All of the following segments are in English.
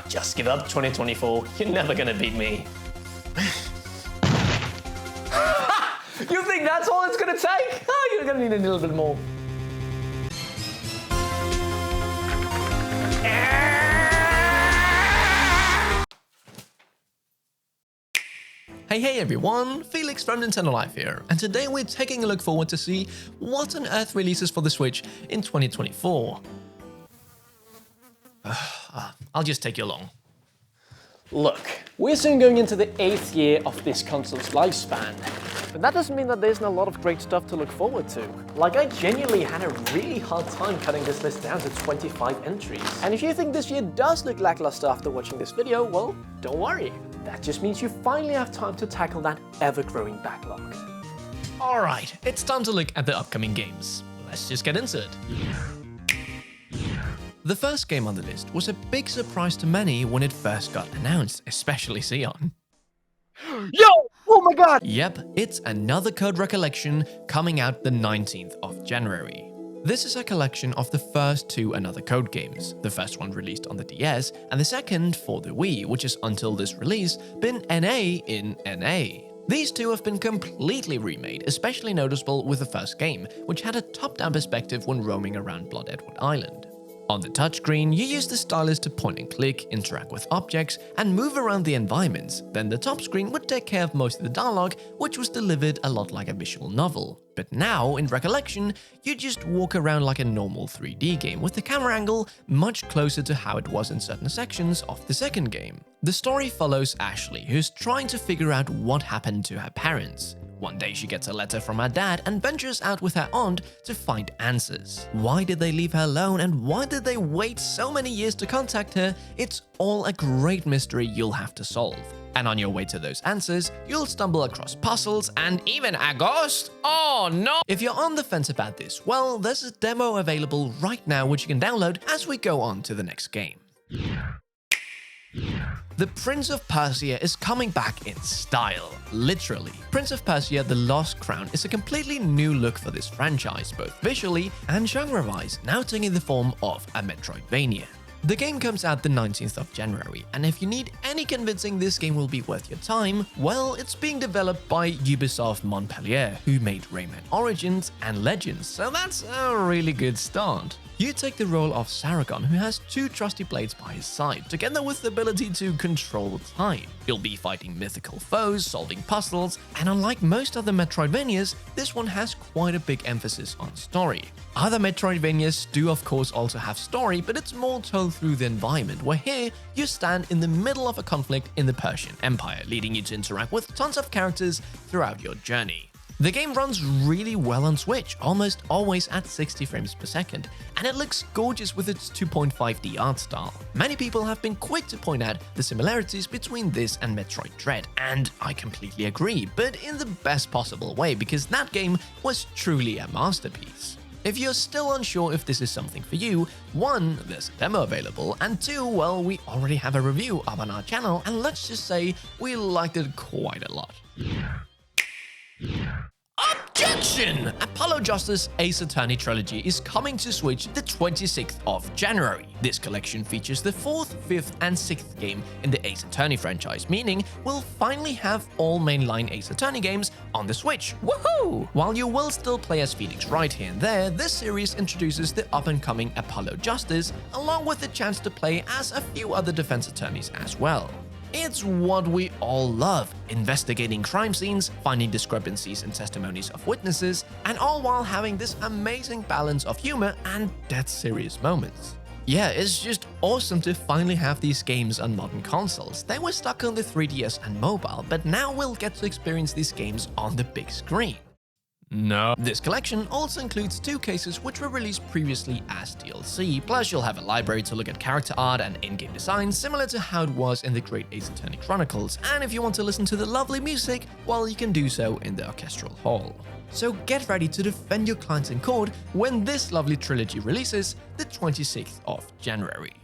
Just give up, 2024. You're never gonna beat me. You think that's all it's gonna take? You're gonna need a little bit more. Hey everyone, Felix from Nintendo Life here, and today we're taking a look forward to see what on earth releases for the Switch in 2024. I'll just take you along. Look, we're soon going into the 8th year of this console's lifespan. But that doesn't mean that there isn't a lot of great stuff to look forward to. Like, I genuinely had a really hard time cutting this list down to 25 entries. And if you think this year does look lackluster after watching this video, well, don't worry. That just means you finally have time to tackle that ever-growing backlog. Alright, it's time to look at the upcoming games. Let's just get into it. The first game on the list was a big surprise to many when it first got announced, especially Sion. Yo! Oh my god! Yep, it's another Code Recollection coming out the 19th of January. This is a collection of the first two Another Code games, the first one released on the DS and the second for the Wii, which has until this release been NA in NA. These two have been completely remade, especially noticeable with the first game, which had a top-down perspective when roaming around Blood Edward Island. On the touchscreen, you use the stylus to point and click, interact with objects, and move around the environments. Then the top screen would take care of most of the dialogue, which was delivered a lot like a visual novel. But now, in Recollection, you just walk around like a normal 3D game, with the camera angle much closer to how it was in certain sections of the second game. The story follows Ashley, who's trying to figure out what happened to her parents. One day she gets a letter from her dad and ventures out with her aunt to find answers. Why did they leave her alone and why did they wait so many years to contact her? It's all a great mystery you'll have to solve. And on your way to those answers, you'll stumble across puzzles and even a ghost. Oh no! If you're on the fence about this, well, there's a demo available right now which you can download as we go on to the next game. The Prince of Persia is coming back in style, literally. Prince of Persia: The Lost Crown is a completely new look for this franchise, both visually and genre-wise, now taking the form of a Metroidvania. The game comes out the 19th of January, and if you need any convincing this game will be worth your time, well, it's being developed by Ubisoft Montpellier, who made Rayman Origins and Legends, so that's a really good start. You take the role of Saragon, who has two trusty blades by his side, together with the ability to control time. You'll be fighting mythical foes, solving puzzles, and unlike most other Metroidvanias, this one has quite a big emphasis on story. Other Metroidvanias do of course also have story, but it's more told through the environment, where here you stand in the middle of a conflict in the Persian Empire, leading you to interact with tons of characters throughout your journey. The game runs really well on Switch, almost always at 60 frames per second, and it looks gorgeous with its 2.5D art style. Many people have been quick to point out the similarities between this and Metroid Dread, and I completely agree, but in the best possible way, because that game was truly a masterpiece. If you're still unsure if this is something for you, 1, there's a demo available, and 2, well, we already have a review up on our channel, and let's just say we liked it quite a lot. Objection! Apollo Justice Ace Attorney Trilogy is coming to Switch the 26th of January. This collection features the 4th, 5th, and 6th game in the Ace Attorney franchise, meaning we'll finally have all mainline Ace Attorney games on the Switch. Woohoo! While you will still play as Felix right here and there, this series introduces the up-and-coming Apollo Justice, along with the chance to play as a few other defense attorneys as well. It's what we all love, investigating crime scenes, finding discrepancies in testimonies of witnesses, and all while having this amazing balance of humor and dead serious moments. Yeah, it's just awesome to finally have these games on modern consoles. They were stuck on the 3DS and mobile, but now we'll get to experience these games on the big screen. No. This collection also includes 2 cases which were released previously as DLC, plus you'll have a library to look at character art and in-game design similar to how it was in the Great Ace Attorney Chronicles, and if you want to listen to the lovely music, well, you can do so in the orchestral hall. So get ready to defend your clients in court when this lovely trilogy releases the 26th of January.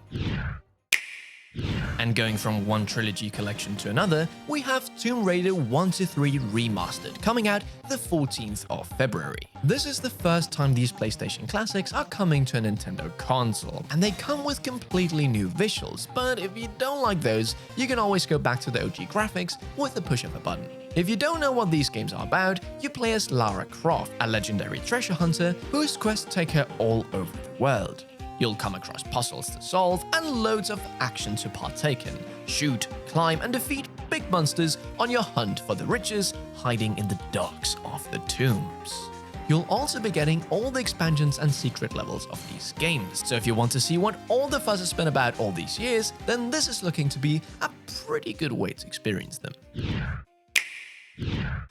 And going from one trilogy collection to another, we have Tomb Raider 1-3 Remastered coming out the 14th of February. This is the first time these PlayStation classics are coming to a Nintendo console, and they come with completely new visuals, but if you don't like those, you can always go back to the OG graphics with the push of a button. If you don't know what these games are about, you play as Lara Croft, a legendary treasure hunter whose quest take her all over the world. You'll come across puzzles to solve and loads of action to partake in. Shoot, climb, and defeat big monsters on your hunt for the riches hiding in the darks of the tombs. You'll also be getting all the expansions and secret levels of these games, so if you want to see what all the fuss has been about all these years, then this is looking to be a pretty good way to experience them.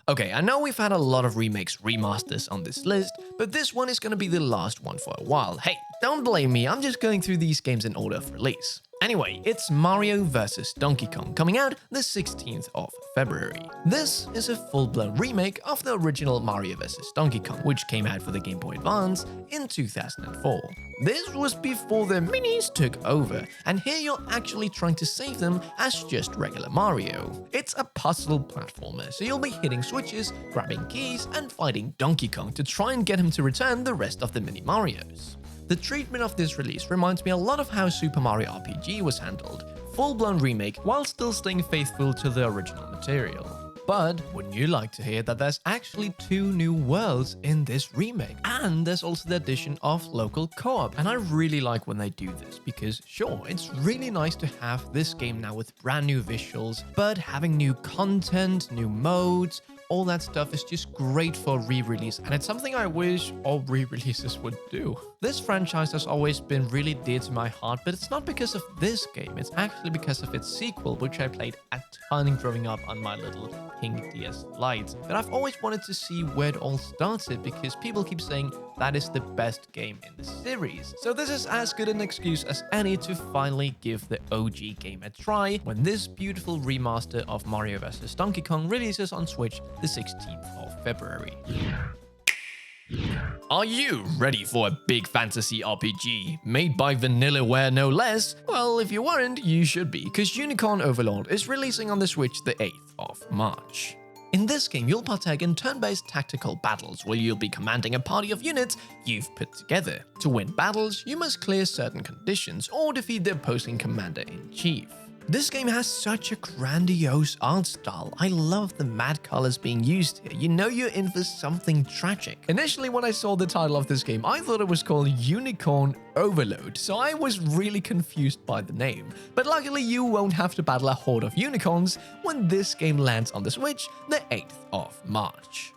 Okay, I know we've had a lot of remakes, remasters on this list, but this one is going to be the last one for a while. Hey, don't blame me, I'm just going through these games in order of release. Anyway, it's Mario vs. Donkey Kong coming out the 16th of February. This is a full-blown remake of the original Mario vs. Donkey Kong, which came out for the Game Boy Advance in 2004. This was before the minis took over, and here you're actually trying to save them as just regular Mario. It's a puzzle platformer, so you'll be hitting switches, grabbing keys, and fighting Donkey Kong to try and get him to return the rest of the mini Marios. The treatment of this release reminds me a lot of how Super Mario RPG was handled, full-blown remake while still staying faithful to the original material. But wouldn't you like to hear that there's actually 2 new worlds in this remake? And there's also the addition of local co-op. And I really like when they do this because sure, it's really nice to have this game now with brand new visuals, but having new content, new modes, all that stuff is just great for re-release, and it's something I wish all re-releases would do. This franchise has always been really dear to my heart, but it's not because of this game, it's actually because of its sequel, which I played a ton growing up on my little pink DS Lite. But I've always wanted to see where it all started, because people keep saying that is the best game in the series. So this is as good an excuse as any to finally give the OG game a try when this beautiful remaster of Mario vs. Donkey Kong releases on Switch the 16th of February. Are you ready for a big fantasy RPG made by Vanillaware no less? Well, if you weren't, you should be, because Unicorn Overlord is releasing on the Switch the 8th of March. In this game, you'll partake in turn-based tactical battles where you'll be commanding a party of units you've put together. To win battles, you must clear certain conditions or defeat the opposing commander-in-chief. This game has such a grandiose art style. I love the mad colors being used here. You know you're in for something tragic. Initially, when I saw the title of this game, I thought it was called Unicorn Overload, so I was really confused by the name. But luckily, you won't have to battle a horde of unicorns when this game lands on the Switch the 8th of March.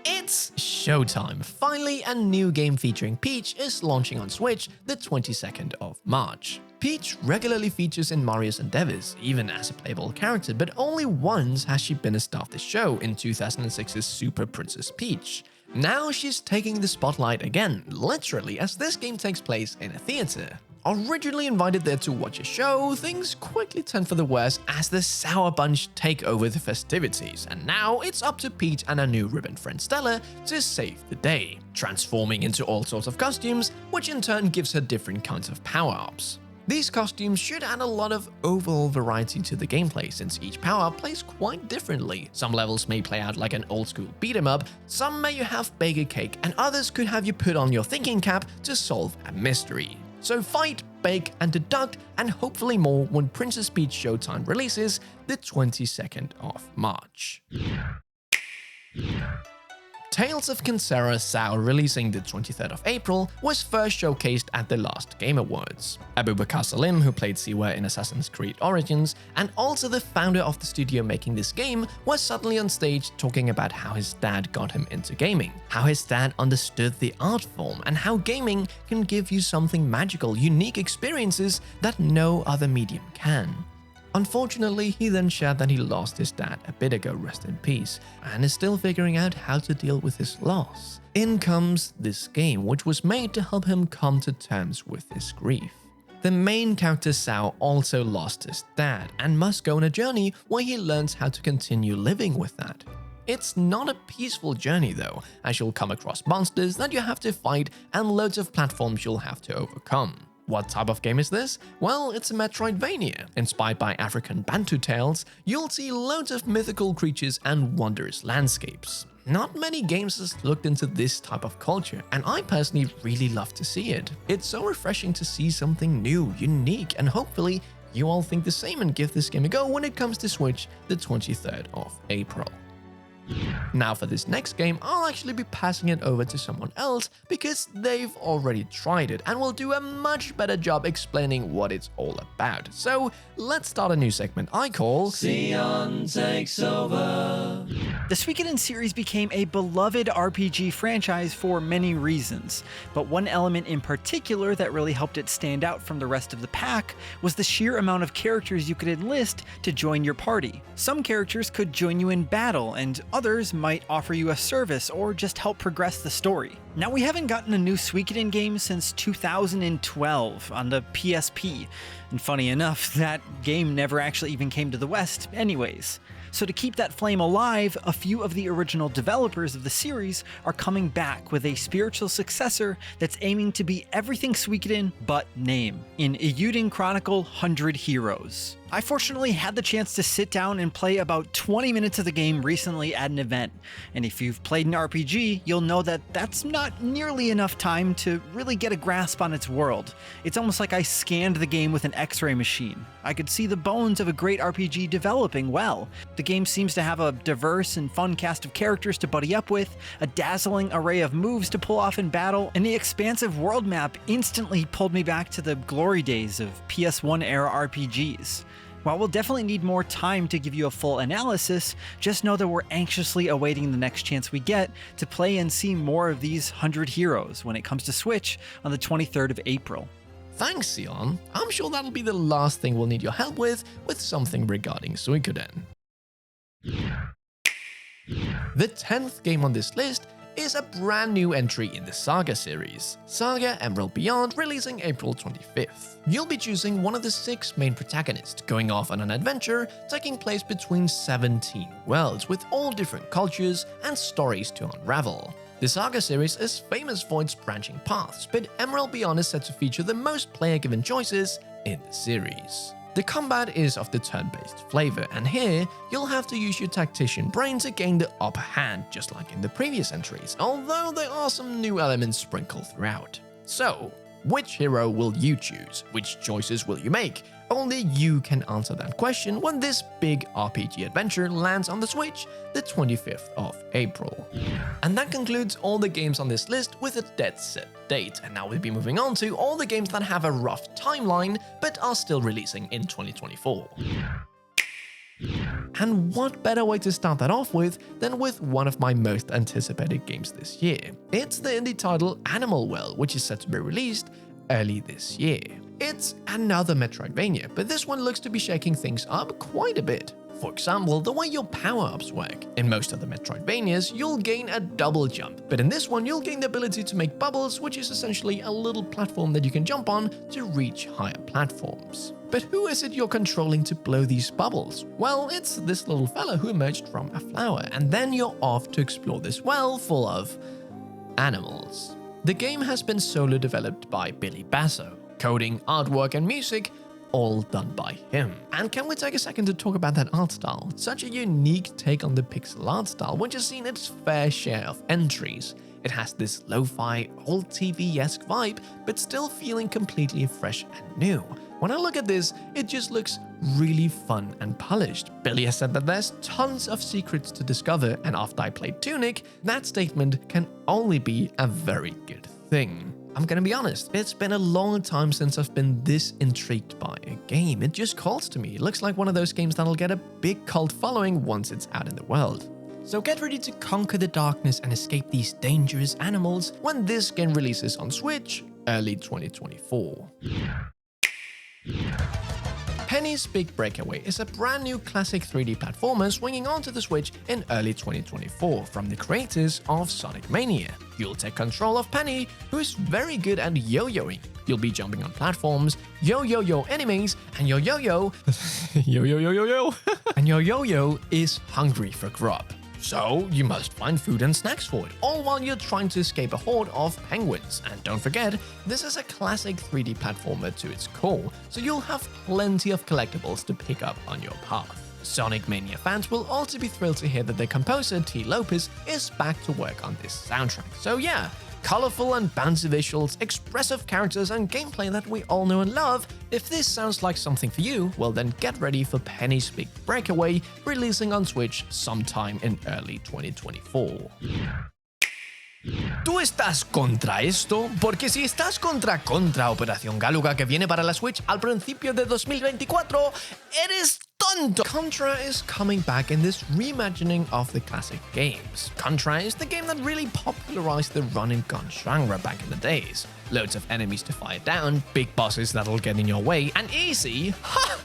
It's showtime! Finally, a new game featuring Peach is launching on Switch the 22nd of March. Peach regularly features in Mario's endeavors, even as a playable character, but only once has she been a star of the show in 2006's Super Princess Peach. Now she's taking the spotlight again, literally, as this game takes place in a theater. Originally invited there to watch a show, things quickly turn for the worse as the Sour Bunch take over the festivities, and now it's up to Peach and her new ribbon friend Stella to save the day, transforming into all sorts of costumes, which in turn gives her different kinds of power-ups. These costumes should add a lot of overall variety to the gameplay, since each power-up plays quite differently. Some levels may play out like an old-school beat-em-up, some may have bake a cake, and others could have you put on your thinking cap to solve a mystery. So fight, bake, and deduct, and hopefully more when Princess Peach Showtime releases the 22nd of March. Tales of Kinsara Sao, releasing the 23rd of April, was first showcased at the last Game Awards. Abubakar Salim, who played Siwa in Assassin's Creed Origins, and also the founder of the studio making this game, was suddenly on stage talking about how his dad got him into gaming, how his dad understood the art form, and how gaming can give you something magical, unique experiences that no other medium can. Unfortunately, he then shared that he lost his dad a bit ago, rest in peace, and is still figuring out how to deal with his loss. In comes this game, which was made to help him come to terms with his grief. The main character Sao also lost his dad and must go on a journey where he learns how to continue living with that. It's not a peaceful journey though, as you'll come across monsters that you have to fight and loads of platforms you'll have to overcome. What type of game is this? Well, it's a Metroidvania. Inspired by African Bantu tales, you'll see loads of mythical creatures and wondrous landscapes. Not many games has looked into this type of culture, and I personally really love to see it. It's so refreshing to see something new, unique, and hopefully you all think the same and give this game a go when it comes to Switch the 23rd of April. Now for this next game, I'll actually be passing it over to someone else because they've already tried it and will do a much better job explaining what it's all about. So let's start a new segment I call Sion Takes Over. The Suikoden series became a beloved RPG franchise for many reasons, but one element in particular that really helped it stand out from the rest of the pack was the sheer amount of characters you could enlist to join your party. Some characters could join you in battle, and others might offer you a service or just help progress the story. Now, we haven't gotten a new Suikoden game since 2012 on the PSP, and funny enough, that game never actually even came to the West anyways. So to keep that flame alive, a few of the original developers of the series are coming back with a spiritual successor that's aiming to be everything Suikoden but name, in Eiyuden Chronicle 100 Heroes. I fortunately had the chance to sit down and play about 20 minutes of the game recently at an event, and if you've played an RPG, you'll know that that's not nearly enough time to really get a grasp on its world. It's almost like I scanned the game with an X-ray machine. I could see the bones of a great RPG developing well. The game seems to have a diverse and fun cast of characters to buddy up with, a dazzling array of moves to pull off in battle, and the expansive world map instantly pulled me back to the glory days of PS1 era RPGs. While we'll definitely need more time to give you a full analysis, just know that we're anxiously awaiting the next chance we get to play and see more of these 100 heroes when it comes to Switch on the 23rd of April. Thanks, Sion. I'm sure that'll be the last thing we'll need your help with something regarding Suikoden. The 10th game on this list is a brand new entry in the Saga series, Saga Emerald Beyond, releasing April 25th. You'll be choosing one of the 6 main protagonists, going off on an adventure taking place between 17 worlds with all different cultures and stories to unravel. The Saga series is famous for its branching paths, but Emerald Beyond is set to feature the most player-given choices in the series. The combat is of the turn-based flavor, and here you'll have to use your tactician brain to gain the upper hand, just like in the previous entries, although there are some new elements sprinkled throughout. So, which hero will you choose? Which choices will you make? Only you can answer that question when this big RPG adventure lands on the Switch the 25th of April. And that concludes all the games on this list with a dead set date, and now we'll be moving on to all the games that have a rough timeline but are still releasing in 2024. And what better way to start that off with than with one of my most anticipated games this year. It's the indie title Animal World, which is set to be released early this year. It's another Metroidvania, but this one looks to be shaking things up quite a bit. For example, the way your power-ups work. In most of the Metroidvanias, you'll gain a double jump, but in this one you'll gain the ability to make bubbles, which is essentially a little platform that you can jump on to reach higher platforms. But who is it you're controlling to blow these bubbles? Well, it's this little fella who emerged from a flower, and then you're off to explore this well full of animals. The game has been solo developed by Billy Basso. Coding, artwork, and music, all done by him. And can we take a second to talk about that art style? Such a unique take on the pixel art style, which has seen its fair share of entries. It has this lo-fi, old TV-esque vibe, but still feeling completely fresh and new. When I look at this, it just looks really fun and polished. Billy has said that there's tons of secrets to discover, and after I played Tunic, that statement can only be a very good thing. I'm gonna be honest, it's been a long time since I've been this intrigued by a game. It just calls to me. It looks like one of those games that'll get a big cult following once it's out in the world. So get ready to conquer the darkness and escape these dangerous animals when this game releases on Switch early 2024. Penny's Big Breakaway is a brand new classic 3D platformer swinging onto the Switch in early 2024 from the creators of Sonic Mania. You'll take control of Penny, who is very good at yo-yoing. You'll be jumping on platforms, yo-yo-yo enemies, and your yo-yo... yo-yo-yo-yo-yo... and your yo-yo is hungry for grub. So you must find food and snacks for it, all while you're trying to escape a horde of penguins. And don't forget, this is a classic 3D platformer to its core, so you'll have plenty of collectibles to pick up on your path. Sonic Mania fans will also be thrilled to hear that their composer T. Lopez is back to work on this soundtrack. So yeah, colorful and bouncy visuals, expressive characters, and gameplay that we all know and love. If this sounds like something for you, well then get ready for Penny's Big Breakaway, releasing on Switch sometime in early 2024. ¿Tú estás contra esto? Porque si estás contra Operación Galuga que viene para la Switch al principio de 2024, eres tonto! Contra is coming back in this reimagining of the classic games. Contra is the game that really popularized the run-and-gun genre back in the days. Loads of enemies to fire down, big bosses that'll get in your way, and easy? Ha!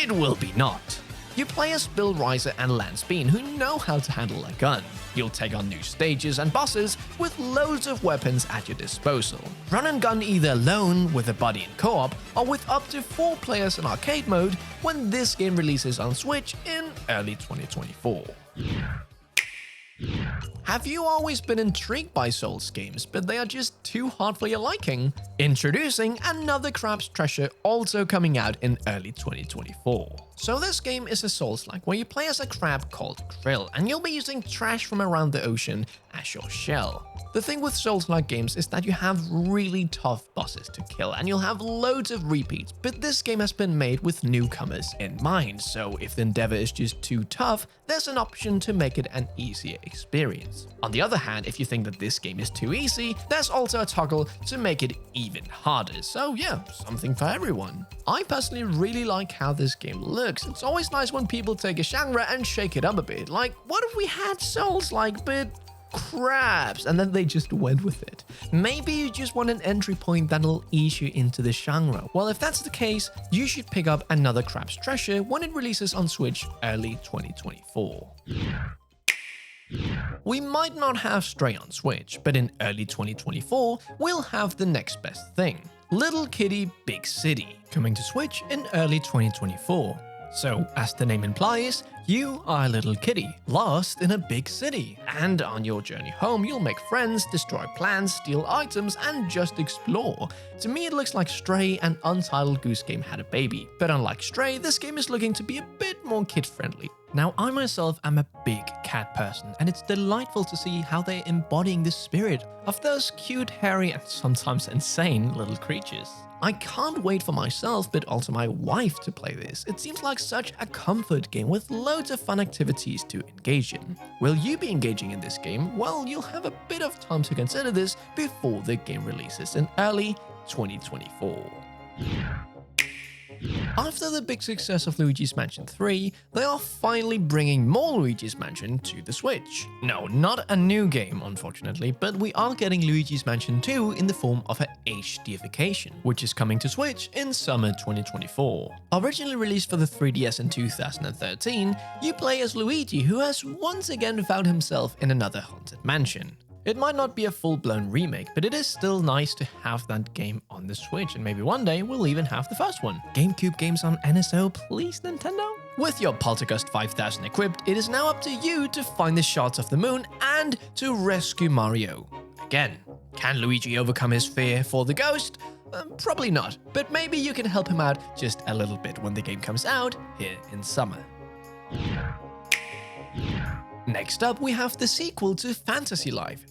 It will be not. You play as Bill Reiser and Lance Bean, who know how to handle a gun. You'll take on new stages and bosses with loads of weapons at your disposal. Run and gun either alone, with a buddy in co-op, or with up to 4 players in arcade mode when this game releases on Switch in early 2024. Have you always been intrigued by Souls games, but they are just too hard for your liking? Introducing Another Crab's Treasure, also coming out in early 2024. So this game is a Souls-like where you play as a crab called Krill, and you'll be using trash from around the ocean as your shell. The thing with Souls-like games is that you have really tough bosses to kill, and you'll have loads of repeats, but this game has been made with newcomers in mind, so if the endeavor is just too tough, there's an option to make it an easier experience. On the other hand, if you think that this game is too easy, there's also a toggle to make it even harder, so yeah, something for everyone. I personally really like how this game looks. It's always nice when people take a genre and shake it up a bit, like what if we had Souls-like but crabs, and then they just went with it. Maybe you just want an entry point that'll ease you into the genre. Well, if that's the case, you should pick up Another Crab's Treasure when it releases on Switch early 2024. We might not have Stray on Switch, but in early 2024, we'll have the next best thing. Little Kitty Big City, coming to Switch in early 2024. So, as the name implies, you are a little kitty, lost in a big city. And on your journey home, you'll make friends, destroy plants, steal items, and just explore. To me, it looks like Stray and Untitled Goose Game had a baby. But unlike Stray, this game is looking to be a bit more kid-friendly. Now, I myself am a big cat person, and it's delightful to see how they're embodying the spirit of those cute, hairy, and sometimes insane little creatures. I can't wait for myself, but also my wife, to play this. It seems like such a comfort game with loads of fun activities to engage in. Will you be engaging in this game? Well, you'll have a bit of time to consider this before the game releases in early 2024. After the big success of Luigi's Mansion 3, they are finally bringing more Luigi's Mansion to the Switch. No, not a new game, unfortunately, but we are getting Luigi's Mansion 2 in the form of a HDification, which is coming to Switch in summer 2024. Originally released for the 3DS in 2013, you play as Luigi, who has once again found himself in another haunted mansion. It might not be a full-blown remake, but it is still nice to have that game on the Switch, and maybe one day we'll even have the first one. GameCube games on NSO, please, Nintendo? With your Poltergust 5000 equipped, it is now up to you to find the shards of the moon and to rescue Mario. Again, can Luigi overcome his fear for the ghost? Probably not, but maybe you can help him out just a little bit when the game comes out here in summer. Next up, we have the sequel to Fantasy Life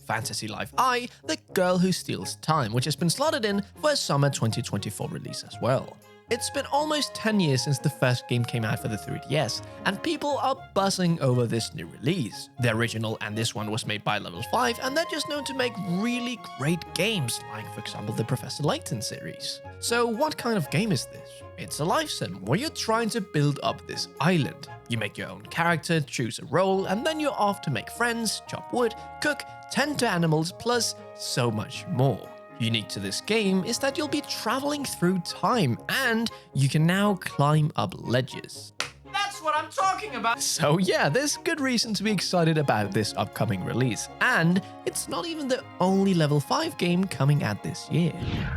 I, The Girl Who Steals Time, which has been slotted in for a summer 2024 release as well. It's been almost 10 years since the first game came out for the 3DS, and people are buzzing over this new release. The original and this one was made by Level 5, and they're just known to make really great games, like for example the Professor Layton series. So what kind of game is this? It's a life sim where you're trying to build up this island. You make your own character, choose a role, and then you're off to make friends, chop wood, cook, tend to animals, plus so much more. Unique to this game is that you'll be traveling through time, and you can now climb up ledges. That's what I'm talking about. So yeah, there's good reason to be excited about this upcoming release. And it's not even the only level 5 game coming out this year.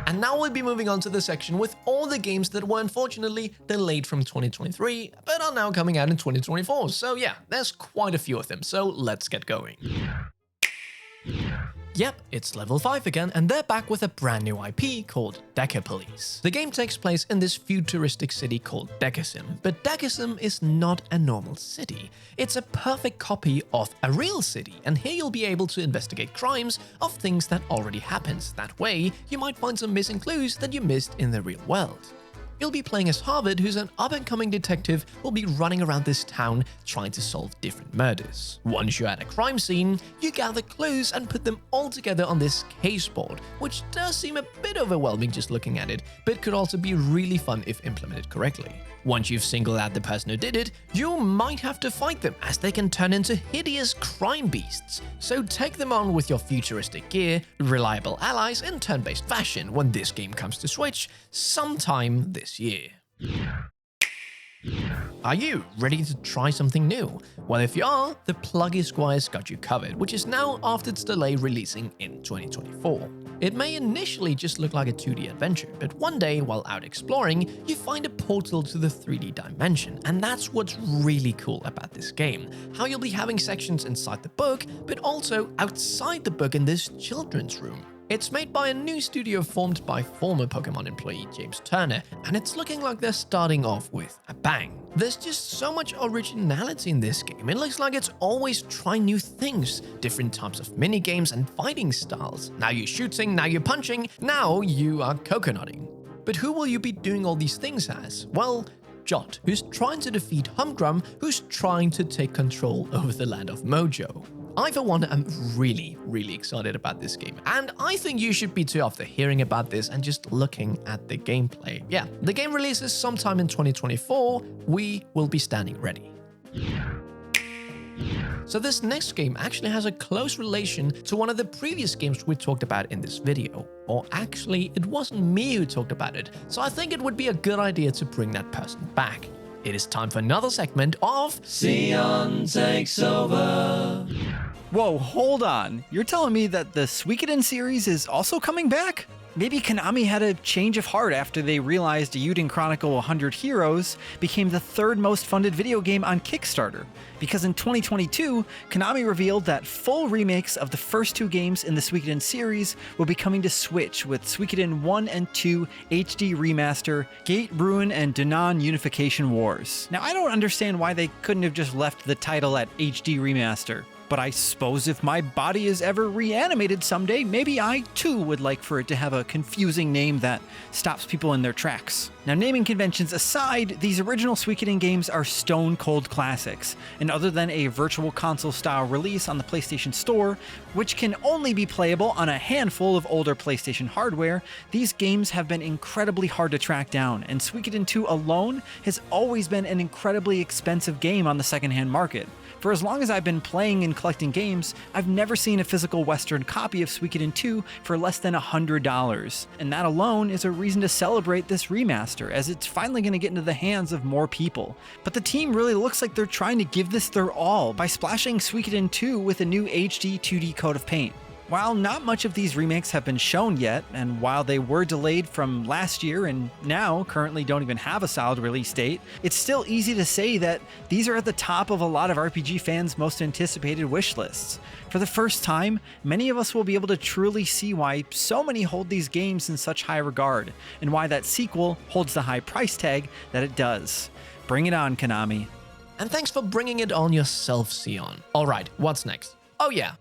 And now we'll be moving on to the section with all the games that were unfortunately delayed from 2023, but are now coming out in 2024. So yeah, there's quite a few of them, so let's get going. Yep, it's level 5 again, and they're back with a brand new IP called Decapolis. The game takes place in this futuristic city called Decasim, but Decasim is not a normal city. It's a perfect copy of a real city, and here you'll be able to investigate crimes of things that already happened. That way, you might find some missing clues that you missed in the real world. You'll be playing as Harvard, who's an up-and-coming detective who'll be running around this town trying to solve different murders. Once you're at a crime scene, you gather clues and put them all together on this case board, which does seem a bit overwhelming just looking at it, but could also be really fun if implemented correctly. Once you've singled out the person who did it, you might have to fight them, as they can turn into hideous crime beasts. So take them on with your futuristic gear, reliable allies, in turn-based fashion when this game comes to Switch sometime this year. Are you ready to try something new? Well, if you are, the Pluggy Squire's got you covered, which is now, after its delay, releasing in 2024. It may initially just look like a 2D adventure, but one day, while out exploring, you find a portal to the 3D dimension, and that's what's really cool about this game. How you'll be having sections inside the book, but also outside the book in this children's room. It's made by a new studio formed by former Pokemon employee James Turner, and it's looking like they're starting off with a bang. There's just so much originality in this game. It looks like it's always trying new things, different types of minigames and fighting styles. Now you're shooting, now you're punching, now you are coconutting. But who will you be doing all these things as? Well, Jot, who's trying to defeat Humgrum, who's trying to take control over the land of Mojo. I, for one, am really excited about this game, and I think you should be too after hearing about this and just looking at the gameplay. Yeah, the game releases sometime in 2024. We will be standing ready. So this next game actually has a close relation to one of the previous games we talked about in this video. Or actually, it wasn't me who talked about it, so I think it would be a good idea to bring that person back. It is time for another segment of Sion Takes Over. Whoa, hold on. You're telling me that the Suikoden series is also coming back? Maybe Konami had a change of heart after they realized Eiyuden Chronicle 100 Heroes became the third most funded video game on Kickstarter. Because in 2022, Konami revealed that full remakes of the first two games in the Suikoden series will be coming to Switch with Suikoden 1 and 2 HD Remaster, Gate Ruin, and Danon Unification Wars. Now, I don't understand why they couldn't have just left the title at HD Remaster. But I suppose if my body is ever reanimated someday, maybe I too would like for it to have a confusing name that stops people in their tracks. Now, naming conventions aside, these original Suikoden games are stone cold classics, and other than a virtual console style release on the PlayStation Store, which can only be playable on a handful of older PlayStation hardware, these games have been incredibly hard to track down, and Suikoden 2 alone has always been an incredibly expensive game on the secondhand market. For as long as I've been playing and collecting games, I've never seen a physical Western copy of Suikoden 2 for less than $100. And that alone is a reason to celebrate this remaster, as it's finally going to get into the hands of more people. But the team really looks like they're trying to give this their all by splashing Suikoden 2 with a new HD 2D coat of paint. While not much of these remakes have been shown yet, and while they were delayed from last year and now currently don't even have a solid release date, it's still easy to say that these are at the top of a lot of RPG fans' most anticipated wish lists. For the first time, many of us will be able to truly see why so many hold these games in such high regard, and why that sequel holds the high price tag that it does. Bring it on, Konami. And thanks for bringing it on yourself, Sion. Alright, what's next? Oh yeah,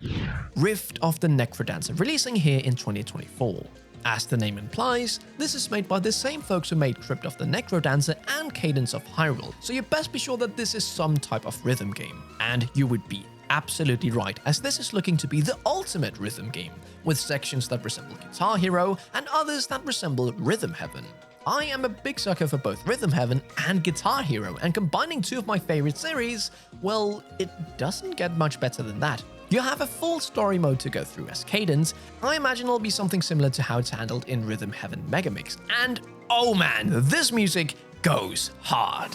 Rift of the Necrodancer, releasing here in 2024. As the name implies, this is made by the same folks who made Crypt of the Necrodancer and Cadence of Hyrule, so you best be sure that this is some type of rhythm game. And you would be absolutely right, as this is looking to be the ultimate rhythm game, with sections that resemble Guitar Hero and others that resemble Rhythm Heaven. I am a big sucker for both Rhythm Heaven and Guitar Hero, and combining two of my favorite series, well, it doesn't get much better than that. You have a full story mode to go through as Cadence. I imagine it'll be something similar to how it's handled in Rhythm Heaven Megamix. And oh man, this music goes hard.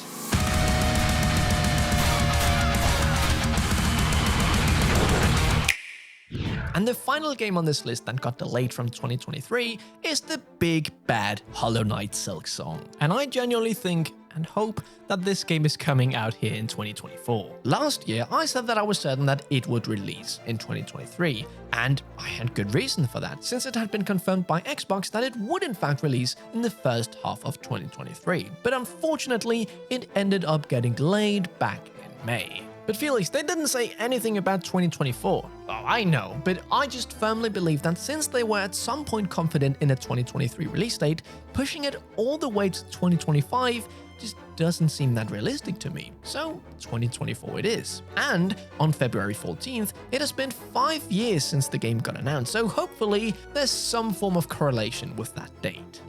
And the final game on this list that got delayed from 2023 is the big bad Hollow Knight Silksong. And I genuinely think and hope that this game is coming out here in 2024. Last year, I said that I was certain that it would release in 2023, and I had good reason for that, since it had been confirmed by Xbox that it would in fact release in the first half of 2023. But unfortunately, it ended up getting delayed back in May. But Felix, they didn't say anything about 2024. Oh, I know, but I just firmly believe that since they were at some point confident in a 2023 release date, pushing it all the way to 2025 just doesn't seem that realistic to me. So 2024 it is. And on February 14th, it has been 5 years since the game got announced, so hopefully there's some form of correlation with that date.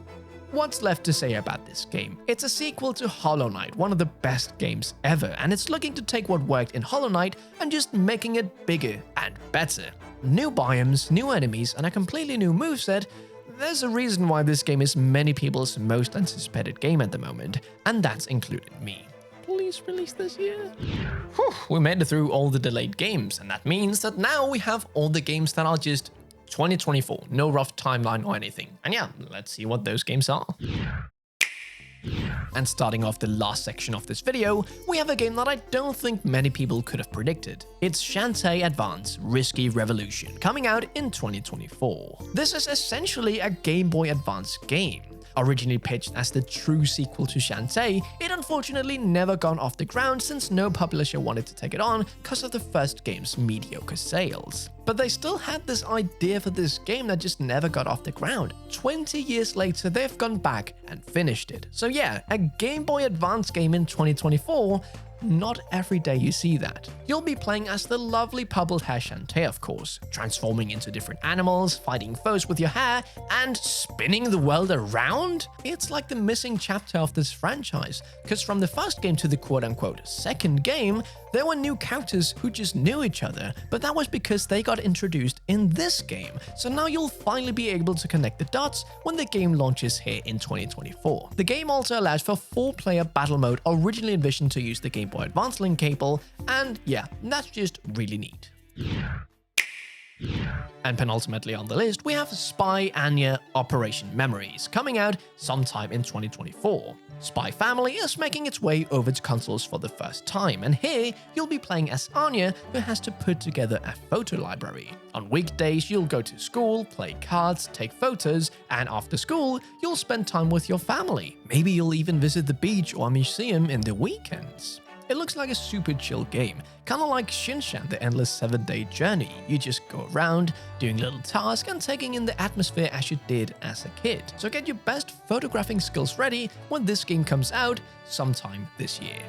What's left to say about this game? It's a sequel to Hollow Knight, one of the best games ever, and it's looking to take what worked in Hollow Knight and just making it bigger and better. New biomes, new enemies, and a completely new moveset. There's a reason why this game is many people's most anticipated game at the moment, and that's included me. Please release this year. Whew, we made it through all the delayed games, and that means that now we have all the games that are just 2024, no rough timeline or anything. And yeah, let's see what those games are. And starting off the last section of this video, we have a game that I don't think many people could have predicted. It's Shantae Advance Risky Revolution, coming out in 2024. This is essentially a Game Boy Advance game. Originally pitched as the true sequel to Shantae, it unfortunately never got off the ground since no publisher wanted to take it on because of the first game's mediocre sales. But they still had this idea for this game that just never got off the ground. 20 years later, they've gone back and finished it. So yeah, a Game Boy Advance game in 2024, not every day you see that. You'll be playing as the lovely purple hair Shantae, of course, transforming into different animals, fighting foes with your hair, and spinning the world around? It's like the missing chapter of this franchise, because from the first game to the quote-unquote second game, there were new characters who just knew each other, but that was because they got introduced in this game, so now you'll finally be able to connect the dots when the game launches here in 2024. The game also allows for 4-player battle mode originally envisioned to use the Game Boy Advance link cable, and yeah, that's just really neat. And penultimately on the list, we have Spy Anya Operation Memories, coming out sometime in 2024. Spy Family is making its way over to consoles for the first time, and here you'll be playing as Anya, who has to put together a photo library. On weekdays, you'll go to school, play cards, take photos, and after school, you'll spend time with your family. Maybe you'll even visit the beach or a museum in the weekends. It looks like a super chill game, kinda like Shinshan the Endless 7-Day Journey. You just go around, doing little tasks and taking in the atmosphere as you did as a kid. So get your best photographing skills ready when this game comes out sometime this year.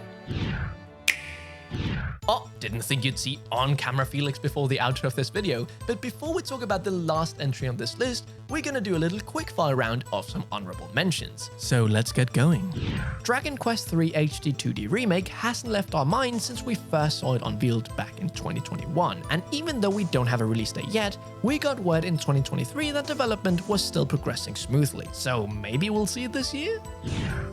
Oh, didn't think you'd see on-camera Felix before the outro of this video, but before we talk about the last entry on this list, we're gonna do a little quickfire round of some honorable mentions. So let's get going. Dragon Quest III HD 2D Remake hasn't left our minds since we first saw it unveiled back in 2021, and even though we don't have a release date yet, we got word in 2023 that development was still progressing smoothly, so maybe we'll see it this year?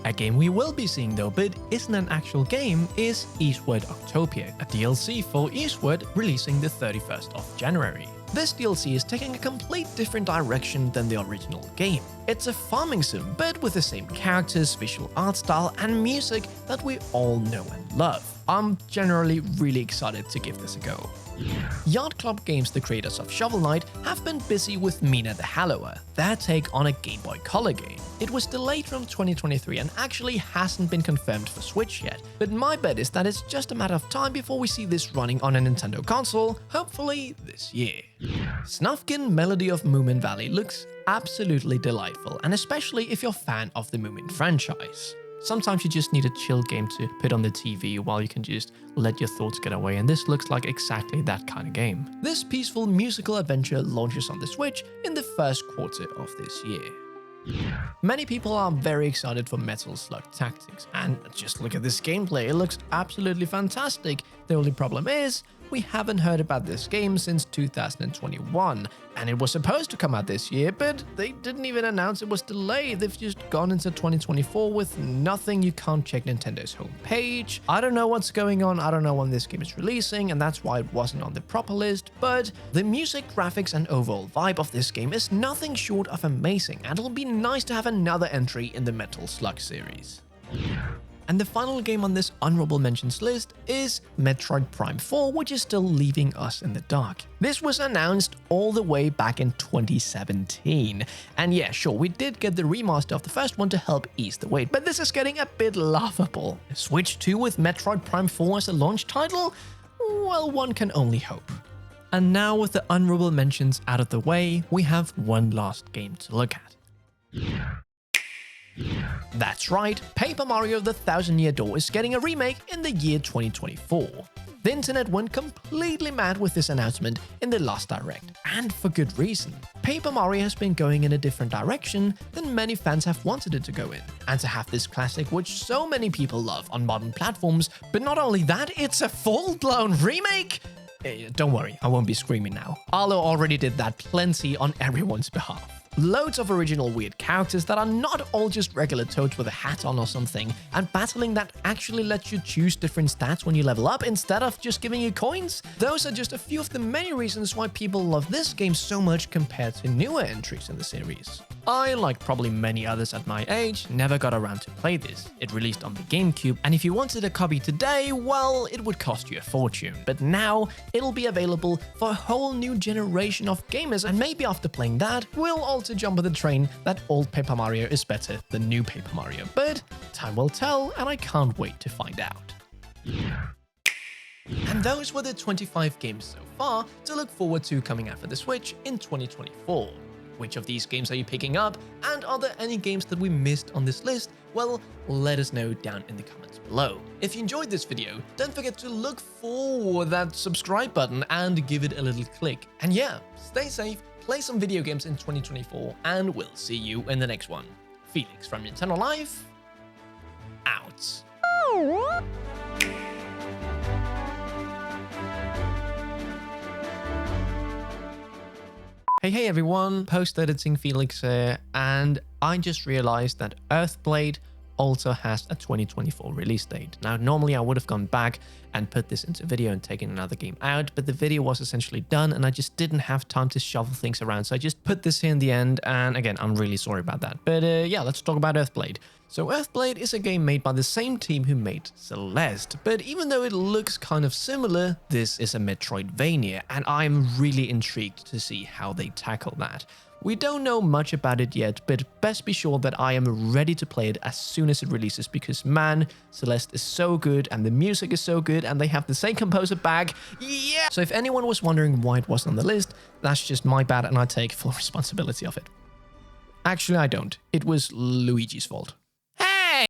A game we will be seeing though, but isn't an actual game, is Eastward Octopia, a DLC for Eastward releasing the 31st of January. This DLC is taking a complete different direction than the original game. It's a farming sim, but with the same characters, visual art style, and music that we all know and love. I'm generally really excited to give this a go. Yacht Club Games, the creators of Shovel Knight, have been busy with Mina the Hallower, their take on a Game Boy Color game. It was delayed from 2023 and actually hasn't been confirmed for Switch yet, but my bet is that it's just a matter of time before we see this running on a Nintendo console, hopefully this year. Snufkin Melody of Moomin Valley looks absolutely delightful, and especially if you're a fan of the Moomin franchise. Sometimes you just need a chill game to put on the TV while you can just let your thoughts get away, and this looks like exactly that kind of game. This peaceful musical adventure launches on the Switch in the first quarter of this year. Many people are very excited for Metal Slug Tactics, and just look at this gameplay, it looks absolutely fantastic. The only problem is, we haven't heard about this game since 2021. And it was supposed to come out this year, but they didn't even announce it was delayed. They've just gone into 2024 with nothing. You can't check Nintendo's homepage. I don't know what's going on. I don't know when this game is releasing, and that's why it wasn't on the proper list. But the music, graphics, and overall vibe of this game is nothing short of amazing, and it'll be nice to have another entry in the Metal Slug series. And the final game on this honorable mentions list is Metroid Prime 4, which is still leaving us in the dark. This was announced all the way back in 2017. And yeah, sure, we did get the remaster of the first one to help ease the weight, but this is getting a bit laughable. Switch 2 with Metroid Prime 4 as a launch title? Well, one can only hope. And now with the honorable mentions out of the way, we have one last game to look at. That's right, Paper Mario The Thousand Year Door is getting a remake in the year 2024. The internet went completely mad with this announcement in the last Direct, and for good reason. Paper Mario has been going in a different direction than many fans have wanted it to go in, and to have this classic which so many people love on modern platforms, but not only that, it's a full-blown remake? Don't worry, I won't be screaming now. Arlo already did that plenty on everyone's behalf. Loads of original weird characters that are not all just regular Toads with a hat on or something, and battling that actually lets you choose different stats when you level up instead of just giving you coins. Those are just a few of the many reasons why people love this game so much compared to newer entries in the series. I, like probably many others at my age, never got around to play this. It released on the GameCube, and if you wanted a copy today, well, it would cost you a fortune. But now, it'll be available for a whole new generation of gamers, and maybe after playing that, we'll also jump on the train that old Paper Mario is better than new Paper Mario. But time will tell, and I can't wait to find out. And those were the 25 games so far to look forward to coming out for the Switch in 2024. Which of these games are you picking up, and are there any games that we missed on this list? Well, let us know down in the comments below. If you enjoyed this video, don't forget to look for that subscribe button and give it a little click. And yeah, stay safe, play some video games in 2024, and we'll see you in the next one. Felix from Nintendo Life, out. Hey everyone, post-editing Felix here, and I just realized that Earthblade also has a 2024 release date. Now, normally I would have gone back and put this into video and taken another game out, but the video was essentially done and I just didn't have time to shuffle things around, so I just put this here in the end, and again, I'm really sorry about that. But yeah, let's talk about Earthblade. So Earthblade is a game made by the same team who made Celeste, but even though it looks kind of similar, this is a Metroidvania, and I'm really intrigued to see how they tackle that. We don't know much about it yet, but best be sure that I am ready to play it as soon as it releases, because man, Celeste is so good and the music is so good and they have the same composer back. Yeah! So if anyone was wondering why it wasn't on the list, that's just my bad and I take full responsibility of it. Actually, I don't. It was Luigi's fault.